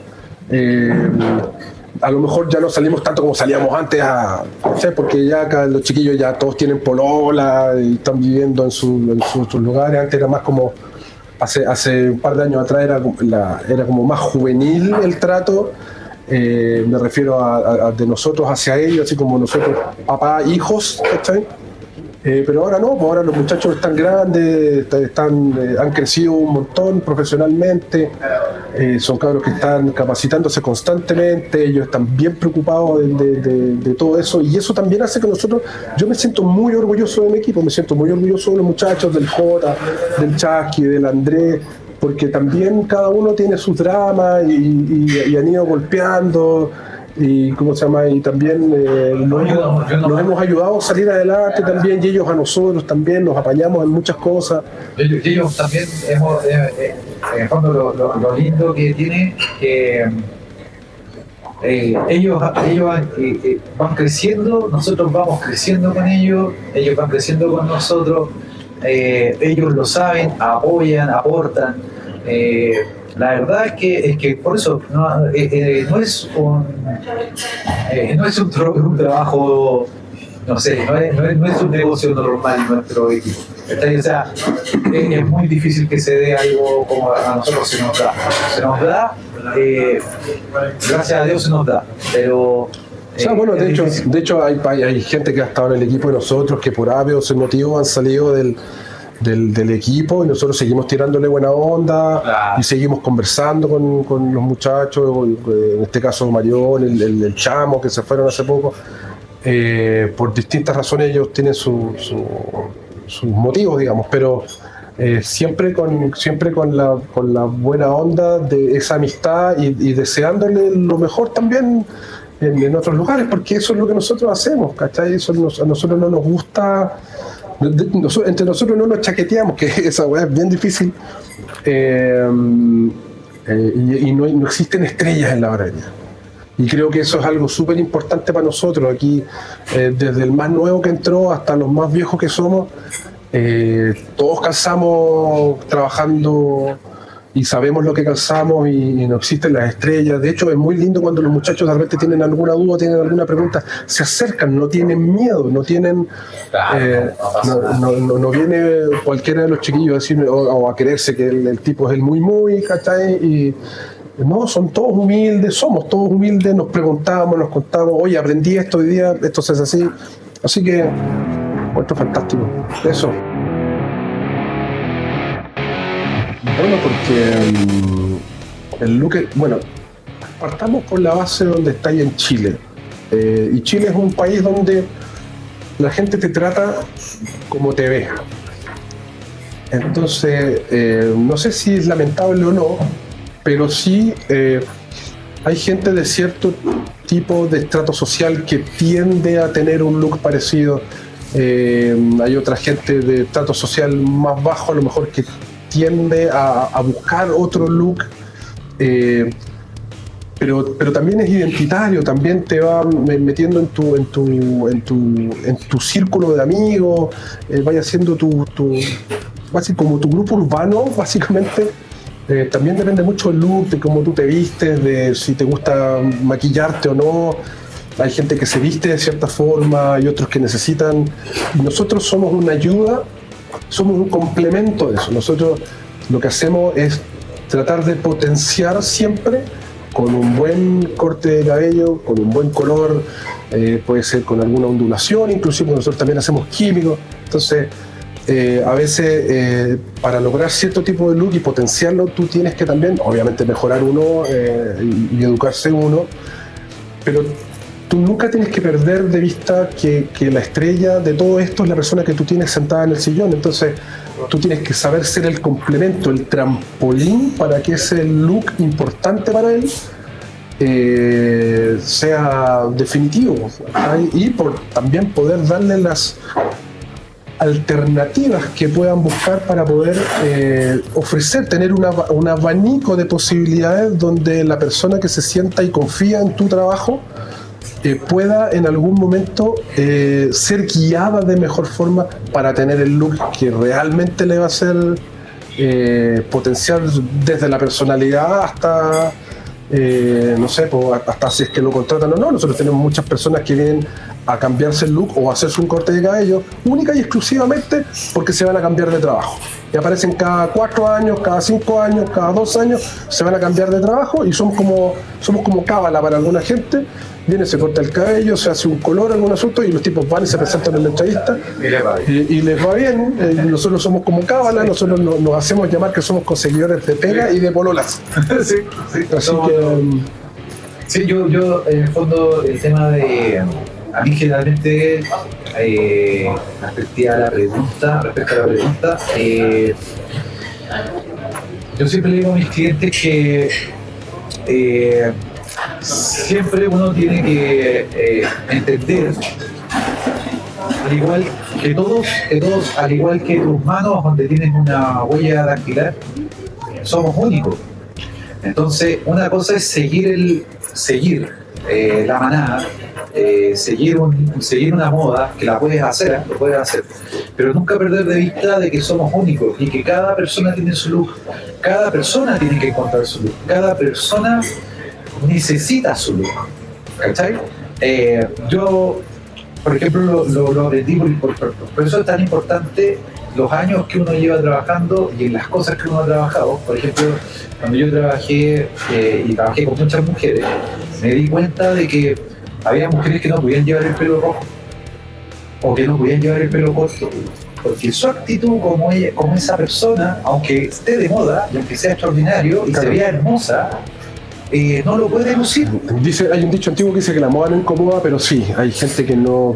a lo mejor ya no salimos tanto como salíamos antes, no sé, porque ya acá los chiquillos ya todos tienen polola y están viviendo en sus lugares. Antes era más como, hace un par de años atrás era como más juvenil el trato, me refiero a de nosotros hacia ellos, así como nosotros, papá, hijos, ¿cachai? Pero ahora no, pues ahora los muchachos están grandes, han crecido un montón profesionalmente, son cabros que están capacitándose constantemente, ellos están bien preocupados de todo eso, y eso también hace que yo me siento muy orgulloso de mi equipo, me siento muy orgulloso de los muchachos, del Jota, del Chasqui, del Andrés, porque también cada uno tiene sus dramas y han ido golpeando. Y ¿cómo se llama? Y también nos hemos ayudado a salir adelante también, y ellos a nosotros también nos apañamos en muchas cosas. Ellos también hemos, en el fondo lo lindo que tiene, que ellos van creciendo, nosotros vamos creciendo con ellos van creciendo con nosotros, ellos lo saben, apoyan, aportan. La verdad es que por eso no es un trabajo, no sé, no es un negocio normal nuestro equipo. O sea, es muy difícil que se dé algo como a nosotros se nos da. Se nos da, gracias a Dios se nos da, pero... O sea, bueno, de hecho hay gente que ha estado en el equipo de nosotros que por A o C motivo han salido del equipo, y nosotros seguimos tirándole buena onda, claro, y seguimos conversando con los muchachos, en este caso Marión, el Chamo, que se fueron hace poco, por distintas razones. Ellos tienen sus motivos, digamos, pero siempre con la buena onda de esa amistad, y deseándole lo mejor también en otros lugares, porque eso es lo que nosotros hacemos, ¿cachai? Eso a nosotros no nos gusta. Entre nosotros no nos chaqueteamos, que esa weá es bien difícil, y no existen estrellas en la barbería. Y creo que eso es algo súper importante para nosotros. Aquí, desde el más nuevo que entró hasta los más viejos que somos, todos calzamos trabajando y sabemos lo que calzamos, y no existen las estrellas. De hecho, es muy lindo cuando los muchachos de repente tienen alguna duda, tienen alguna pregunta, se acercan, no tienen miedo, no tienen... no viene cualquiera de los chiquillos a decirme o a creerse que el tipo es el muy, ¿cachai? Y no, son todos humildes, somos todos humildes, nos preguntamos, nos contamos, oye, aprendí esto hoy día, esto se hace así. Así que, esto es fantástico. Eso. Bueno, porque el look, bueno, partamos por la base donde estáis en Chile. Y Chile es un país donde la gente te trata como te ve. Entonces, no sé si es lamentable o no, pero sí hay gente de cierto tipo de estrato social que tiende a tener un look parecido. Hay otra gente de estrato social más bajo, a lo mejor, que tiende a buscar otro look, pero también es identitario, también te va metiendo en tu círculo de amigos, vaya siendo como tu grupo urbano, básicamente. También depende mucho del look, de cómo tú te vistes, de si te gusta maquillarte o no. Hay gente que se viste de cierta forma y otros que necesitan. Nosotros somos una ayuda, somos un complemento de eso. Nosotros lo que hacemos es tratar de potenciar siempre con un buen corte de cabello, con un buen color, puede ser con alguna ondulación, inclusive nosotros también hacemos químicos. Entonces, a veces para lograr cierto tipo de look y potenciarlo, tú tienes que también, obviamente, mejorar uno y educarse uno, pero tú nunca tienes que perder de vista que la estrella de todo esto es la persona que tú tienes sentada en el sillón. Entonces tú tienes que saber ser el complemento, el trampolín para que ese look importante para él sea definitivo, ¿sabes? Y también poder darle las alternativas que puedan buscar para poder ofrecer, tener un abanico de posibilidades donde la persona que se sienta y confía en tu trabajo pueda en algún momento ser guiada de mejor forma para tener el look que realmente le va a hacer potenciar desde la personalidad hasta no sé, hasta si es que lo contratan o no. Nosotros tenemos muchas personas que vienen a cambiarse el look o a hacerse un corte de cabello única y exclusivamente porque se van a cambiar de trabajo. Y aparecen cada 4 años, cada 5 años, cada 2 años, se van a cambiar de trabajo y somos como cábala para alguna gente. Viene, se corta el cabello, se hace un color, algún asunto, y los tipos van y se presentan en la entrevista y les va bien. Nosotros somos como cábala, nosotros nos hacemos llamar que somos conseguidores de pega y de pololas. Sí, así que... Sí, yo en el fondo el tema de... A mí generalmente, respecto a la pregunta, yo siempre le digo a mis clientes que siempre uno tiene que entender, al igual que todos, al igual que tus manos donde tienes una huella dactilar, somos únicos. Entonces, una cosa es seguir la manada, seguir una moda, que lo puedes hacer, pero nunca perder de vista de que somos únicos y que cada persona tiene su look, cada persona tiene que encontrar su look, cada persona necesita su look, ¿cachai? Yo, por ejemplo, lo aprendí, por eso es tan importante los años que uno lleva trabajando y en las cosas que uno ha trabajado. Por ejemplo, cuando yo trabajé y trabajé con muchas mujeres, me di cuenta de que había mujeres que no podían llevar el pelo rojo o que no podían llevar el pelo corto, porque su actitud como esa persona, aunque esté de moda y aunque sea extraordinario y se vea hermosa, no lo puede lucir. Hay un dicho antiguo que dice que la moda no incomoda, pero sí, hay gente que no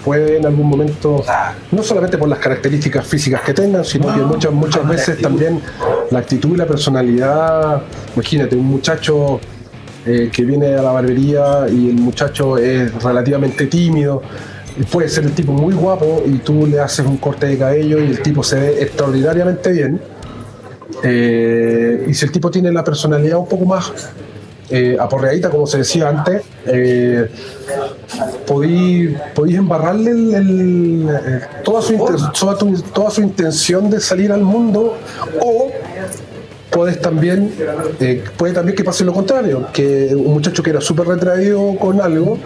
puede en algún momento, no solamente por las características físicas que tengan, sino que muchas veces también la actitud y la personalidad. Imagínate, un muchacho que viene a la barbería y el muchacho es relativamente tímido, puede ser el tipo muy guapo y tú le haces un corte de cabello y el tipo se ve extraordinariamente bien. Y si el tipo tiene la personalidad un poco más aporreadita, como se decía antes, podéis embarrarle toda su intención de salir al mundo, o puede también que pase lo contrario, que un muchacho que era súper retraído con algo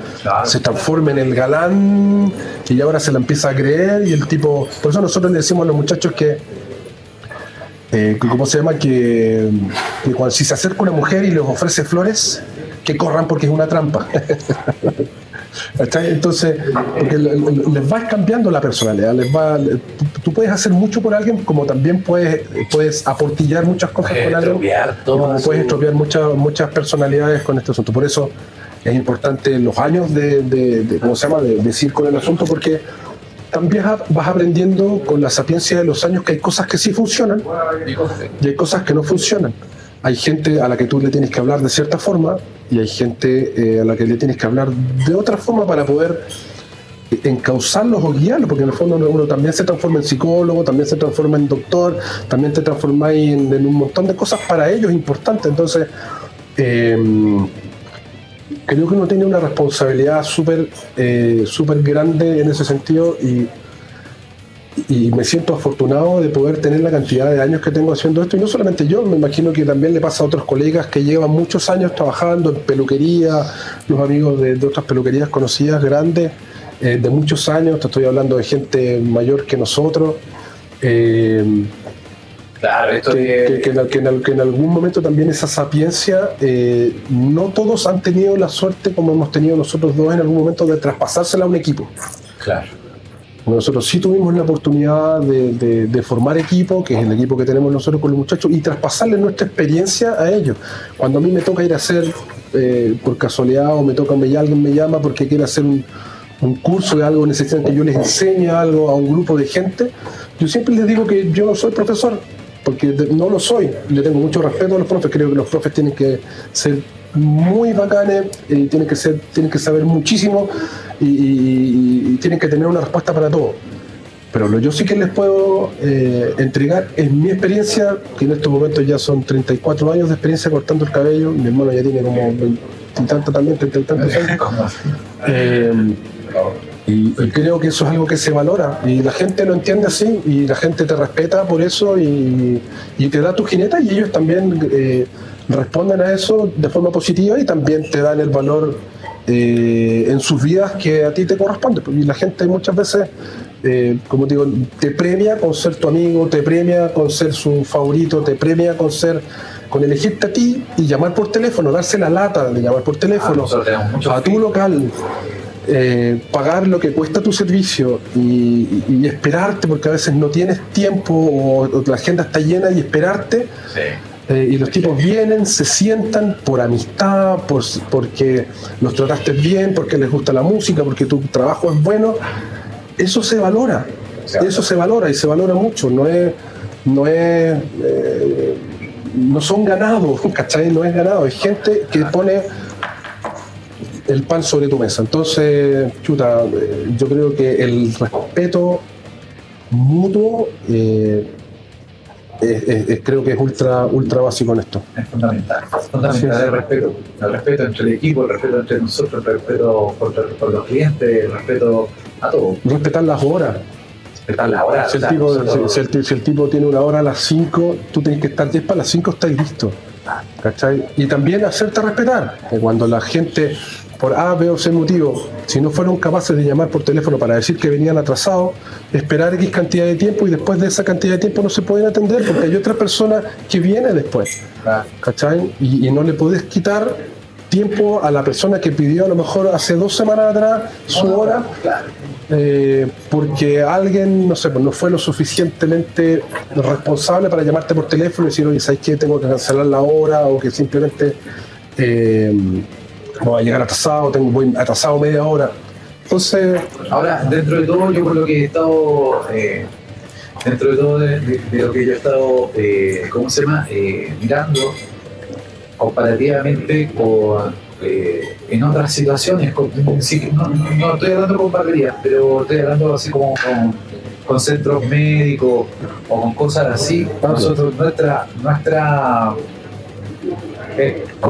se transforme en el galán y ahora se la empieza a creer, y el tipo, por eso nosotros le decimos a los muchachos que ¿cómo se llama? Que cuando, si se acerca una mujer y les ofrece flores, que corran porque es una trampa. Entonces, porque les vas cambiando la personalidad, tú puedes hacer mucho por alguien, como también puedes aportillar muchas cosas con alguien, puedes estropear muchas personalidades con este asunto. Por eso es importante los años ¿cómo se llama? De ir con el asunto, porque también vas aprendiendo con la sapiencia de los años que hay cosas que sí funcionan y hay cosas que no funcionan. Hay gente a la que tú le tienes que hablar de cierta forma y hay gente a la que le tienes que hablar de otra forma para poder encauzarlos o guiarlos, porque en el fondo uno también se transforma en psicólogo, también se transforma en doctor, también te transformáis en un montón de cosas para ellos importantes. Entonces, creo que uno tiene una responsabilidad súper grande en ese sentido, y me siento afortunado de poder tener la cantidad de años que tengo haciendo esto. Y no solamente yo, me imagino que también le pasa a otros colegas que llevan muchos años trabajando en peluquería, los amigos de otras peluquerías conocidas, grandes, de muchos años. Te estoy hablando de gente mayor que nosotros. Claro, esto que en algún momento también esa sapiencia, no todos han tenido la suerte como hemos tenido nosotros dos en algún momento de traspasársela a un equipo. Claro. Nosotros sí tuvimos la oportunidad de formar equipo, que es el equipo que tenemos nosotros con los muchachos, y traspasarle nuestra experiencia a ellos. Cuando a mí me toca ir a hacer por casualidad o alguien me llama porque quiere hacer un curso de algo, necesitan que yo les enseñe algo a un grupo de gente, yo siempre les digo que yo no soy profesor, porque no lo soy. Le tengo mucho respeto a los profes, creo que los profes tienen que ser muy bacanes, tienen que saber muchísimo y tienen que tener una respuesta para todo. Pero lo yo sí que les puedo entregar es mi experiencia, que en estos momentos ya son 34 años de experiencia cortando el cabello. Mi hermano ya tiene como 20 y tantos también, 30 y tantos años. Y creo que eso es algo que se valora y la gente lo entiende así y la gente te respeta por eso y te da tu jineta y ellos también responden a eso de forma positiva y también te dan el valor en sus vidas que a ti te corresponde. Y la gente muchas veces, como te digo, te premia con ser tu amigo, te premia con ser su favorito, te premia con elegirte a ti y llamar por teléfono, darse la lata de llamar por teléfono a tu local. Pagar lo que cuesta tu servicio y esperarte porque a veces no tienes tiempo o la agenda está llena y esperarte. Sí. Y los tipos vienen, se sientan por amistad, porque los trataste bien, porque les gusta la música, porque tu trabajo es bueno. Eso se valora, eso se valora y se valora mucho. No son ganados, ¿cachai? No es ganado, es gente que pone el pan sobre tu mesa. Entonces, chuta, yo creo que el respeto mutuo creo que es ultra básico en esto. Es fundamental el respeto entre el equipo, el respeto entre nosotros, el respeto por los clientes, el respeto a todos. Respetar las horas. Si el tipo tiene una hora a las 5, tú tienes que estar 10 para las 5, estás listo. ¿Cachai? Y también hacerte respetar. Cuando la gente, por A, B o C motivo, si no fueron capaces de llamar por teléfono para decir que venían atrasados, esperar X cantidad de tiempo y después de esa cantidad de tiempo no se pueden atender porque hay otra persona que viene después. ¿Cachai? Y no le podés quitar tiempo a la persona que pidió a lo mejor hace 2 semanas atrás su hora, porque alguien, no sé, pues no fue lo suficientemente responsable para llamarte por teléfono y decir, oye, ¿sabes qué? Tengo que cancelar la hora, o que simplemente voy a llegar atrasado, voy atrasado media hora. Entonces, ahora, dentro de todo, yo por lo que he estado dentro de todo de lo que yo he estado mirando comparativamente con en otras situaciones, no estoy hablando con barberías, pero estoy hablando así como con centros médicos o con cosas así. Nosotros, nuestra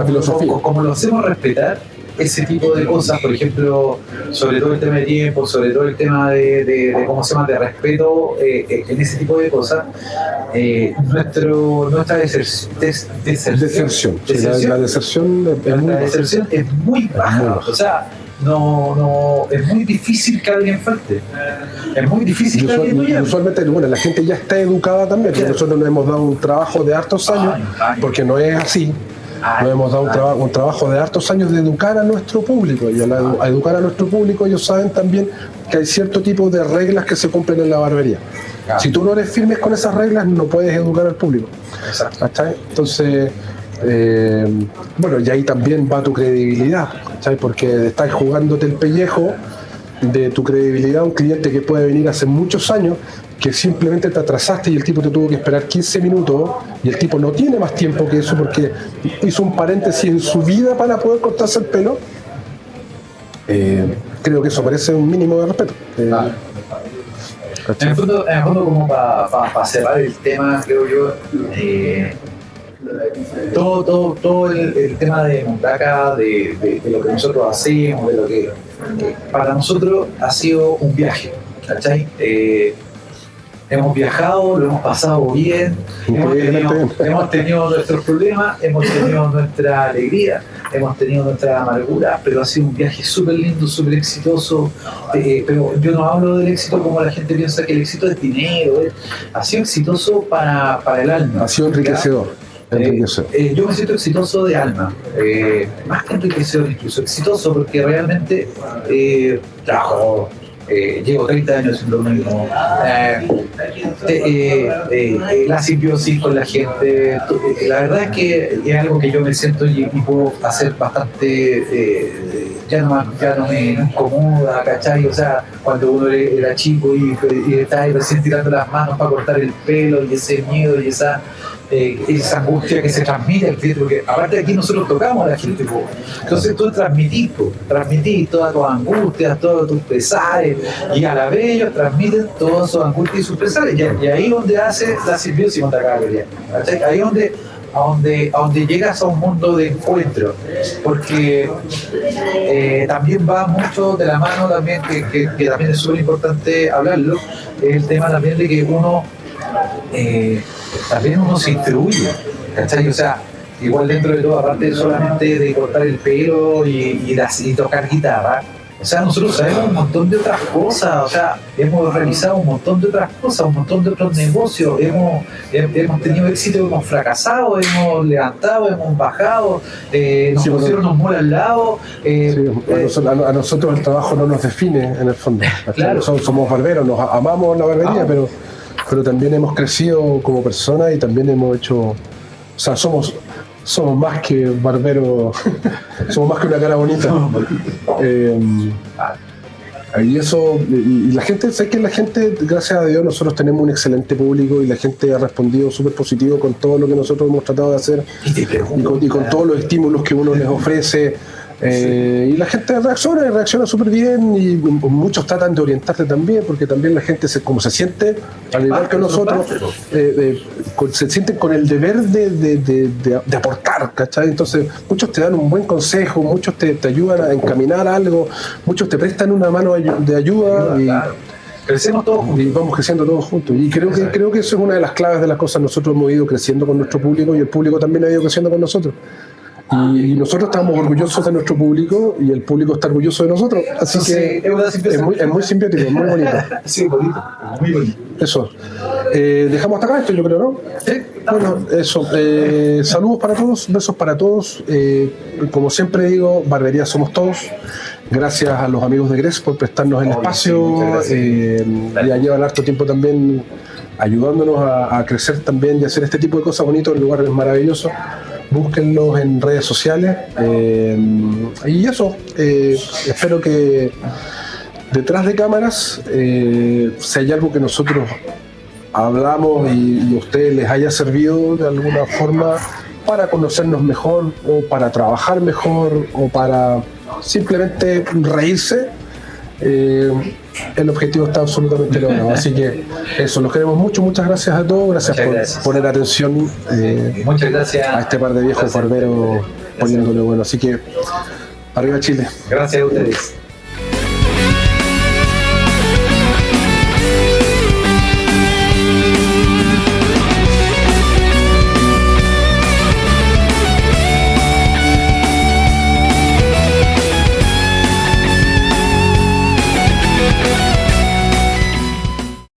filosofía, como lo hacemos respetar ese tipo de cosas, por ejemplo, sobre todo el tema de tiempo, sobre todo el tema de ¿cómo se llama?, de respeto en ese tipo de cosas, nuestra deserción es muy baja, o sea, no es muy difícil que alguien falte, es muy difícil que alguien no llame. Usualmente, bueno, la gente ya está educada también, porque nosotros nos hemos dado un trabajo de hartos años, porque no es así. Nos hemos dado un trabajo de hartos años de educar a nuestro público, y a educar a nuestro público ellos saben también que hay cierto tipo de reglas que se cumplen en la barbería. Si tú no eres firme con esas reglas, no puedes educar al público. ¿Cachai? Entonces, bueno, y ahí también va tu credibilidad, ¿cachai? Porque estás jugándote el pellejo de tu credibilidad a un cliente que puede venir hace muchos años, que simplemente te atrasaste y el tipo te tuvo que esperar 15 minutos y el tipo no tiene más tiempo que eso porque hizo un paréntesis en su vida para poder cortarse el pelo. Creo que eso merece un mínimo de respeto. En el fondo, como para cerrar el tema, creo yo, todo el tema de Montaca, de lo que nosotros hacemos, de lo que para nosotros ha sido un viaje, ¿cachai? Hemos viajado, lo hemos pasado bien, hemos tenido nuestros problemas, hemos tenido nuestra alegría, hemos tenido nuestra amargura, pero ha sido un viaje súper lindo, súper exitoso. Pero yo no hablo del éxito como la gente piensa que el éxito es dinero. Ha sido exitoso para el alma. Ha sido enriquecedor. Yo me siento exitoso de alma, más que enriquecedor, incluso exitoso, porque realmente trabajo llevo 30 años haciendo lo mismo. La simbiosis con la gente, la verdad es que es algo que yo me siento y puedo hacer bastante, ya no me incomoda, ¿cachai? O sea, cuando uno era chico y estaba ahí recién tirando las manos para cortar el pelo y ese miedo y esa angustia que se transmite al cliente, porque aparte aquí nosotros tocamos a la gente, entonces tú transmitís todas tus angustias, todos tus pesares, y a la vez ellos transmiten todas sus angustias y sus pesares, y ahí es donde hace la simbiosis con la cabeza, ahí es donde llegas a un mundo de encuentro, porque también va mucho de la mano también, que también es súper importante hablarlo, el tema también de que uno también uno se instruye, ¿cachai? O sea, igual dentro de todo, aparte solamente de cortar el pelo y tocar guitarra, o sea, nosotros sabemos un montón de otras cosas, o sea, hemos realizado un montón de otras cosas, un montón de otros negocios, hemos tenido éxito, hemos fracasado, hemos levantado, hemos bajado, nos pusieron unos muros al lado. A nosotros el trabajo no nos define en el fondo. Claro. Somos barberos, nos amamos la barbería, pero también hemos crecido como personas y también hemos hecho, o sea, somos más que barberos, somos más que una cara bonita. Y eso, y la gente, sé que la gente, gracias a Dios, nosotros tenemos un excelente público y la gente ha respondido súper positivo con todo lo que nosotros hemos tratado de hacer y con todos los estímulos que uno les ofrece. Y la gente reacciona súper bien y muchos tratan de orientarte también, porque también la gente como se siente, al igual que nosotros, se sienten con el deber de aportar, ¿cachai? Entonces muchos te dan un buen consejo, muchos te ayudan a encaminar algo, muchos te prestan una mano de ayuda crecemos todos juntos. Y vamos creciendo todos juntos. Y creo que eso es una de las claves de las cosas. Nosotros hemos ido creciendo con nuestro público y el público también ha ido creciendo con nosotros. Y nosotros estamos orgullosos de nuestro público y el público está orgulloso de nosotros. Así que es muy simbiótico, es muy bonito. Sí, bonito, muy bonito. Eso. Dejamos hasta acá esto, yo creo, ¿no? Sí. Bueno, eso. Saludos para todos, besos para todos. Como siempre digo, barbería somos todos. Gracias a los amigos de Gres por prestarnos el espacio. Ya llevan harto tiempo también ayudándonos a crecer también y hacer este tipo de cosas bonitas en lugares maravillosos. Búsquenlos en redes sociales y eso, espero que detrás de cámaras, si hay algo que nosotros hablamos y a ustedes les haya servido de alguna forma para conocernos mejor o para trabajar mejor o para simplemente reírse, el objetivo está absolutamente logrado. Así que eso, los queremos mucho. Muchas gracias a todos. Gracias por poner atención muchas gracias a este par de viejos barberos poniéndole bueno. Así que arriba Chile. Gracias a ustedes.